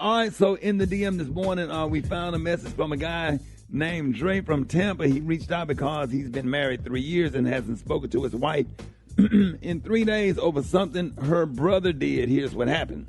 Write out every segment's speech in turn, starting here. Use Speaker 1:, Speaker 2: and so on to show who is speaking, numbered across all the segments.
Speaker 1: All right, so in the DM this morning, we found a message from a guy named Dre from Tampa. He reached out because he's been married 3 years and hasn't spoken to his wife in 3 days over something her brother did. Here's what happened.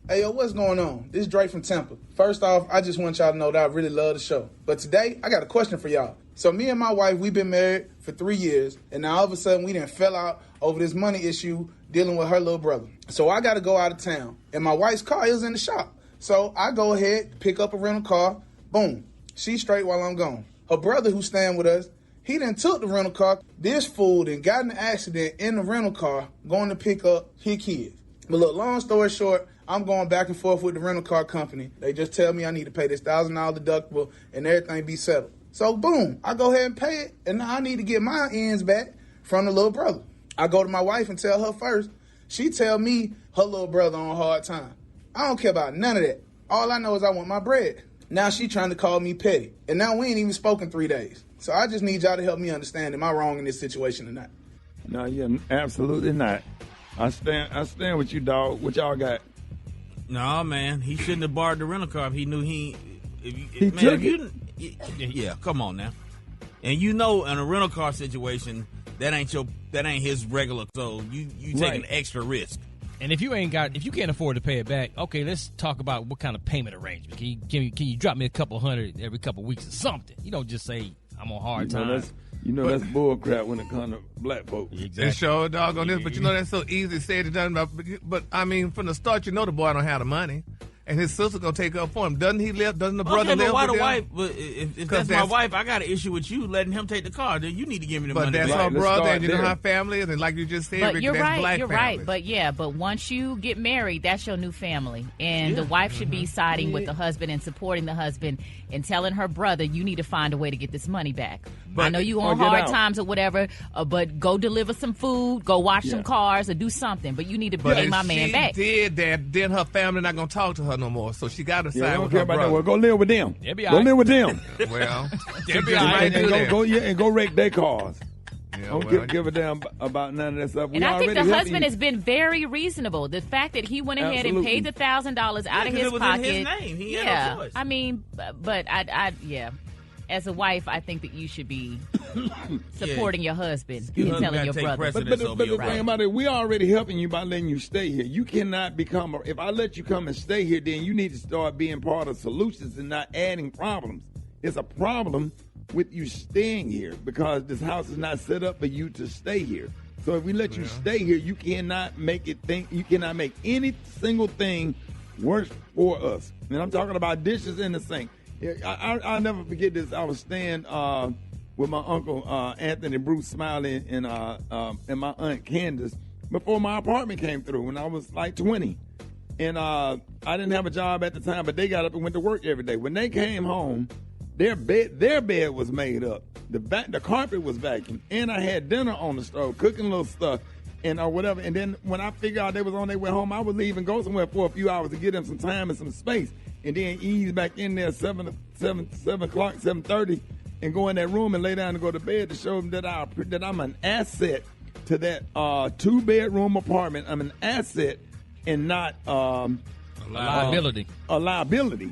Speaker 2: Hey, yo, what's going on? This is Dre from Tampa. First off, I just want y'all to know that I really love the show. But today, I got a question for y'all. So me and my wife, we've been married for 3 years, and now all of a sudden we done fell out over this money issue dealing with her little brother. So I got to go out of town, and my wife's car is in the shop. So I go ahead, pick up a rental car, boom. She's straight while I'm gone. Her brother who's staying with us, he done took the rental car. This fool done got in an accident in the rental car going to pick up his kids. But look, long story short, I'm going back and forth with the rental car company. They just tell me I need to pay this $1,000 deductible and everything be settled. So boom, I go ahead and pay it, and now I need to get my ends back from the little brother. I go to my wife and tell her first. She tell me her little brother on a hard time. I don't care about none of that. All I know is I want my bread. Now she trying to call me petty. And now we ain't even spoken 3 days. So I just need y'all to help me understand, am I wrong in this situation or not?
Speaker 1: No, you're absolutely not. I stand with you, dog. What y'all got?
Speaker 3: No, man. He shouldn't have borrowed the rental car if he knew he
Speaker 1: took it.
Speaker 3: Yeah, come on now. And you know, in a rental car situation, that ain't his regular. So you take an extra risk.
Speaker 4: And if you can't afford to pay it back, okay, let's talk about what kind of payment arrangement. Can you drop me a couple hundred every couple of weeks or something? You don't just say I'm on hard time.
Speaker 1: That's bull crap when it comes to black folks.
Speaker 5: Exactly. It's sure dog on this, but that's so easy said and done. But I mean, from the start, the boy don't have the money. And his sister gonna take up for him. Doesn't he live? Doesn't the brother live
Speaker 3: why
Speaker 5: with
Speaker 3: the wife?
Speaker 5: them?
Speaker 3: But if that's my wife, I got an issue with you letting him take the car. Then you need to give me the money.
Speaker 5: But that's
Speaker 3: back.
Speaker 5: her brother, and you know how family is, and like you just said,
Speaker 6: But
Speaker 5: Ricky,
Speaker 6: you're
Speaker 5: that's
Speaker 6: right.
Speaker 5: black
Speaker 6: You're
Speaker 5: families.
Speaker 6: right. But once you get married, that's your new family, and the wife should be siding with the husband and supporting the husband and telling her brother, you need to find a way to get this money back. I know you on hard times or whatever, but go deliver some food, go wash some cars, or do something. But you need to pay my man back.
Speaker 5: But if she did that, then her family not gonna talk to her no more. So she got to side with her brother.
Speaker 1: Well, go live with them.
Speaker 4: Go
Speaker 1: live with them.
Speaker 5: Well,
Speaker 1: and go wreck their cars.
Speaker 5: Yeah,
Speaker 1: Don't give a damn about none of that stuff.
Speaker 6: And I think the husband has been very reasonable. The fact that he went ahead and paid the $1,000 out of his pocket.
Speaker 3: In his name. He had no choice.
Speaker 6: I mean, but I as a wife, I think that you should be supporting your husband and telling your brother.
Speaker 1: But the thing about it, we already helping you by letting you stay here. You cannot become if I let you come and stay here, then you need to start being part of solutions and not adding problems. It's a problem with you staying here because this house is not set up for you to stay here. So if we let you stay here, you cannot make any single thing work for us. And I'm talking about dishes in the sink. I'll never forget this. I was staying with my uncle Anthony Bruce Smiley and my aunt Candace before my apartment came through when I was like 20. And I didn't have a job at the time, but they got up and went to work every day. When they came home, their bed was made up. The carpet was vacuumed, and I had dinner on the stove, cooking little stuff and whatever. And then when I figured out they was on their way home, I would leave and go somewhere for a few hours to give them some time and some space. And then ease back in there 7 o'clock, 7:30, and go in that room and lay down and go to bed to show them that I'm an asset to that 2-bedroom apartment. I'm an asset and not a
Speaker 4: liability.
Speaker 1: A liability.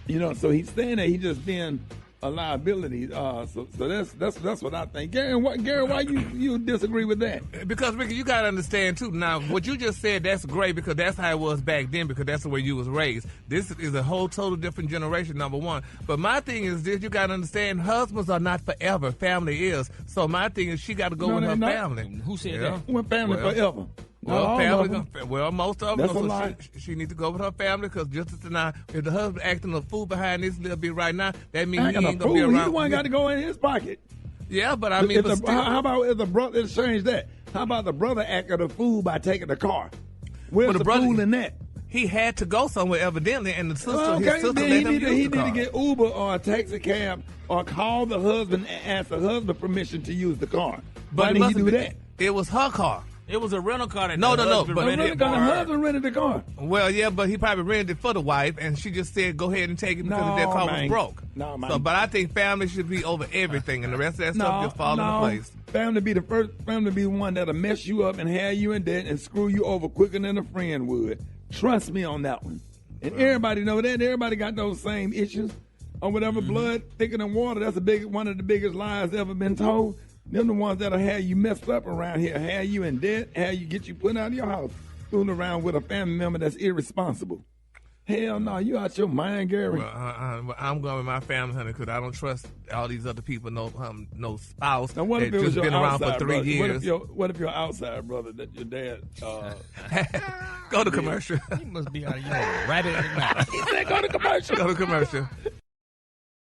Speaker 1: So he's saying that he's just being a liability. So that's what I think. Gary, why you disagree with that?
Speaker 5: Because Ricky, you gotta understand too. Now, what you just said, that's great because that's how it was back then. Because that's the way you was raised. This is a whole total different generation. Number one, but my thing is this: you gotta understand, husbands are not forever. Family is. So my thing is, she got to go with her family.
Speaker 4: Who said that?
Speaker 1: We're family forever.
Speaker 5: Well, most of them.
Speaker 1: That's a lie.
Speaker 5: She needs to go with her family because just as now, if the husband acting a fool behind this little bit right now, that means he ain't gonna be around.
Speaker 1: He's the one got to go in his pocket.
Speaker 5: Yeah, but I mean,
Speaker 1: how about if the brother? Let's change that. How about the brother acting a fool by taking the car? Where's the fool in that?
Speaker 5: He had to go somewhere evidently, and the sister,
Speaker 1: his sister let him use the car. He need to get Uber or a taxi cab or call the husband and ask the husband permission to use the car. Why did he do that?
Speaker 5: It was her car.
Speaker 3: It was a rental car that
Speaker 5: No.
Speaker 3: But
Speaker 1: the husband rented the car.
Speaker 5: Well, yeah, but he probably rented it for the wife, and she just said, "Go ahead and take it because that car was broke."
Speaker 1: No, man.
Speaker 5: So, but I think family should be over everything, and the rest of that stuff just fall into place.
Speaker 1: Family be the first. Family be the one that'll mess you up and have you in debt and screw you over quicker than a friend would. Trust me on that one. And everybody know that. Everybody got those same issues or whatever. Blood thicker than water. That's one of the biggest lies ever been told. Them the ones that'll have you messed up around here, have you in debt, have you get you put out of your house, fooling around with a family member that's irresponsible. Hell no, you out your mind, Gary.
Speaker 5: Well, I'm going with my family, honey, because I don't trust all these other people. No spouse.
Speaker 1: Now, what if it was
Speaker 5: just been around for 3
Speaker 1: brother?
Speaker 5: years.
Speaker 1: What if your outside brother that your dad?
Speaker 5: Go to commercial.
Speaker 4: He must be out of your rabbit in the mouth.
Speaker 1: He said, "Go to commercial."
Speaker 5: Go to commercial.